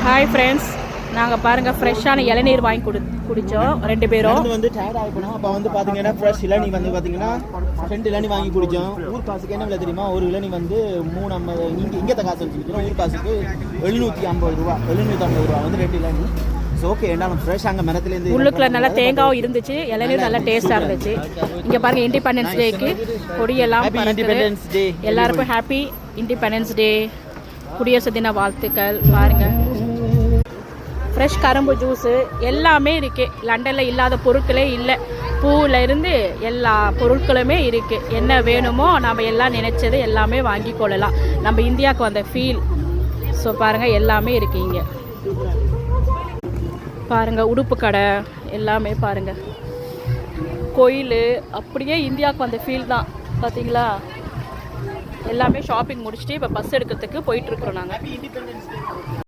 Hi friends, நாங்கள் பாருங்கள் ஃப்ரெஷ்ஷான இளநீர் வாங்கி குடித்தோம் 2 பேரும். வந்து டயர்ட் ஆகிப்போம். அப்போ வந்து பார்த்தீங்கன்னா ஃப்ரெஷ் இளநீ வந்து பார்த்தீங்கன்னா 2 இளநீ வாங்கி குடித்தோம். ஊர் காசுக்கு என்ன விலை தெரியுமா? ஒரு இளநீ வந்து 350. இங்கே காசு வச்சுக்கிட்டோம். ஊர் காசுக்கு 750 ரூபா. 750 ரூபா வந்து 2 இளநீ. ஓகே, என்ன ஃப்ரெஷ் அங்கே மரத்துலேருந்து உள்ளுக்குள்ள நல்லா தேங்காவும் இருந்துச்சு, இளநீர் நல்லா டேஸ்ட்டாக இருந்துச்சு. இங்கே பாருங்கள் இண்டிபெண்டன்ஸ் டேக்கு கொடியெல்லாம் பறக்குது. எல்லாருக்கும் ஹாப்பி இண்டிபெண்டன்ஸ் டே, குடியரசு தின வாழ்த்துக்கள். பாருங்கள் ஃப்ரெஷ் கரும்பு ஜூஸு எல்லாமே இருக்குது. லண்டனில் இல்லாத பொருட்களே இல்லை. பூவில் இருந்து எல்லா பொருட்களுமே இருக்குது. என்ன வேணுமோ நம்ம எல்லாம் நினச்சது எல்லாமே வாங்கி கொள்ளலாம். நம்ம இந்தியாவுக்கு வந்த ஃபீல். ஸோ பாருங்கள் எல்லாமே இருக்குது இங்கே. பாருங்கள் உடுப்பு கடை எல்லாமே பாருங்கள். கோயில் அப்படியே இந்தியாவுக்கு வந்த ஃபீல் தான். பார்த்தீங்களா? எல்லாமே ஷாப்பிங் முடிச்சுட்டு இப்போ பஸ் எடுக்கிறதுக்கு போயிட்டுருக்குறோம் நாங்கள்.